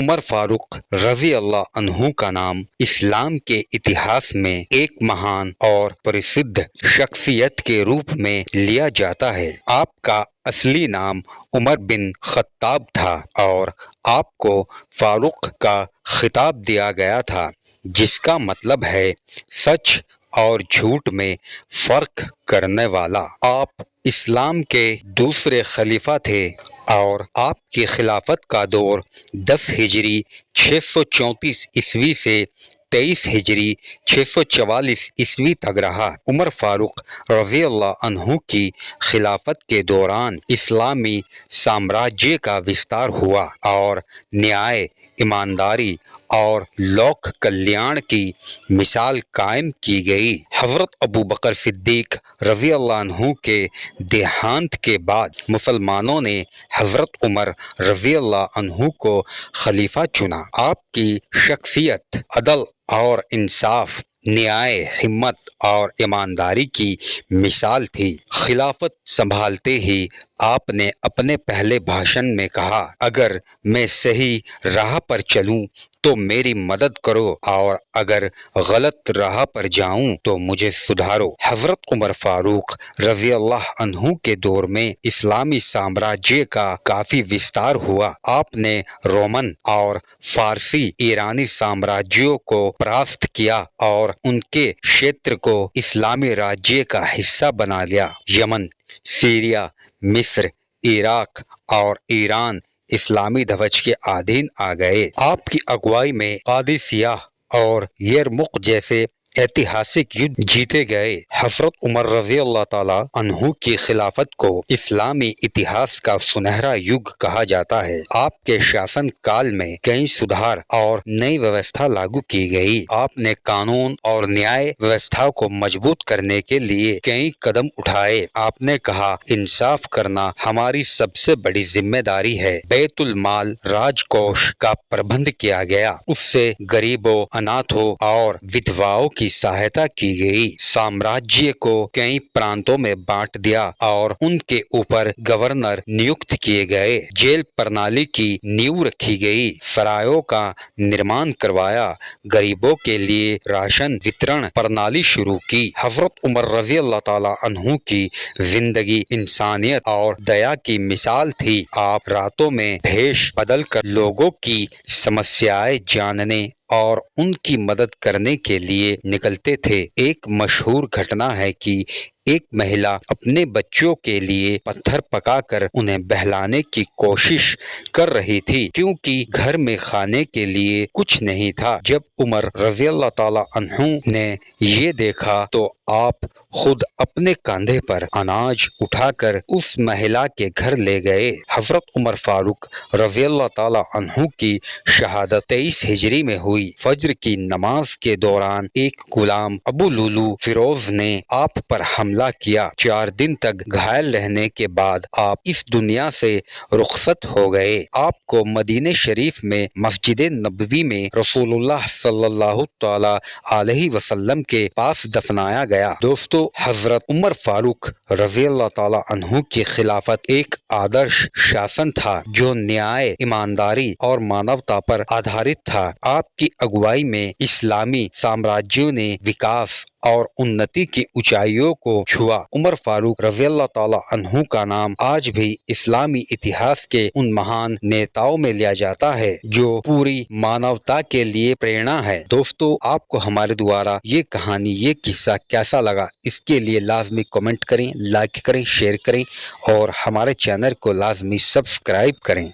عمر فاروق رضی اللہ عنہ کا نام اسلام کے اتہاس میں ایک مہان اور پرسدھ شخصیت کے روپ میں لیا جاتا ہے۔ آپ کا اصلی نام عمر بن خطاب تھا اور آپ کو فاروق کا خطاب دیا گیا تھا، جس کا مطلب ہے سچ اور جھوٹ میں فرق کرنے والا۔ آپ اسلام کے دوسرے خلیفہ تھے اور آپ کی خلافت کا دور 10 ہجری 634 عیسوی سے 23 ہجری 644 عیسوی تک رہا۔ عمر فاروق رضی اللہ عنہ کی خلافت کے دوران اسلامی سامراجیہ کا وستار ہوا اور نیائے، ایمانداری اور لوک کلیان کی مثال قائم کی گئی۔ حضرت ابوبکر صدیق رضی اللہ عنہ کے دیہانت کے بعد مسلمانوں نے حضرت عمر رضی اللہ عنہ کو خلیفہ چنا۔ آپ کی شخصیت عدل اور انصاف، نیائے، ہمت اور ایمانداری کی مثال تھی۔ خلافت سنبھالتے ہی آپ نے اپنے پہلے بھاشن میں کہا، اگر میں صحیح راہ پر چلوں تو میری مدد کرو اور اگر غلط راہ پر جاؤں تو مجھے سدھارو۔ حضرت عمر فاروق رضی اللہ عنہ کے دور میں اسلامی سامراجیہ کا کافی وستار ہوا۔ آپ نے رومن اور فارسی ایرانی سامراجیوں کو پراست کیا اور ان کے شیتر کو اسلامی راجیہ کا حصہ بنا لیا۔ یمن، سیریا، مصر، عراق اور ایران اسلامی دھوج کے ادھین آ گئے۔ آپ کی اگوائی میں قادسیہ اور یرموک جیسے ایتہاسک یدھ جیتے گئے۔ حضرت عمر رضی اللہ تعالی عنہ کی خلافت کو اسلامی اتہاس کا سنہرا یگ کہا جاتا ہے۔ آپ کے شاسن کال میں کئی سدھار اور نئی ویوستھا لاگو کی گئی۔ آپ نے قانون اور نیائے ویوستھا کو مضبوط کرنے کے لیے کئی قدم اٹھائے۔ آپ نے کہا، انصاف کرنا ہماری سب سے بڑی ذمہ داری ہے۔ بیت المال راج کوش کا پربندھ کیا گیا، اس سے غریبوں، اناتھوں اور ودھواؤں کی سہایتا کی گئی۔ سامراجیہ کو کئی پرانتوں میں بانٹ دیا اور ان کے اوپر گورنر نیوکت کیے گئے۔ جیل پرنالی کی نیو رکھی گئی، سرایوں کا نرمان کروایا، غریبوں کے لیے راشن وترن پرنالی شروع کی۔ حضرت عمر رضی اللہ تعالی عنہ کی زندگی انسانیت اور دیا کی مثال تھی۔ آپ راتوں میں بھیش بدل کر لوگوں کی سمسیائیں جاننے اور ان کی مدد کرنے کے لیے نکلتے تھے۔ ایک مشہور گھٹنا ہے کہ ایک مہیلا اپنے بچوں کے لیے پتھر پکا کر انہیں بہلانے کی کوشش کر رہی تھی، کیونکہ گھر میں کھانے کے لیے کچھ نہیں تھا۔ جب عمر رضی اللہ تعالی عنہ نے یہ دیکھا تو آپ خود اپنے کاندھے پر اناج اٹھا کر اس مہیلا کے گھر لے گئے۔ حضرت عمر فاروق رضی اللہ تعالی عنہ کی شہادت 23 ہجری میں ہوئی۔ فجر کی نماز کے دوران ایک غلام ابو لولو فیروز نے آپ پر حملہ کیا۔ 4 دن تک گھائل رہنے کے بعد آپ اس دنیا سے رخصت ہو گئے۔ آپ کو مدینہ شریف میں مسجد نبوی میں رسول اللہ صلی اللہ تعالی علیہ وسلم کے پاس دفنایا گیا۔ دوستو، حضرت عمر فاروق رضی اللہ تعالی عنہ کی خلافت ایک آدرش شاسن تھا جو نیائے، ایمانداری اور مانوتا پر آدھارت تھا۔ آپ کی اگوائی میں اسلامی سامراجیوں نے وکاس اور انتی کی اونچائیوں کو چھوا۔ عمر فاروق رضی اللہ تعالی عنہ کا نام آج بھی اسلامی اتہاس کے ان مہان نیتاؤں میں لیا جاتا ہے جو پوری مانوتا کے لیے پریرنا ہے۔ دوستو، آپ کو ہمارے دوارا یہ کہانی، یہ قصہ کیسا لگا، اس کے لیے لازمی کمنٹ کریں، لائک کریں، شیئر کریں اور ہمارے چینل کو لازمی سبسکرائب کریں۔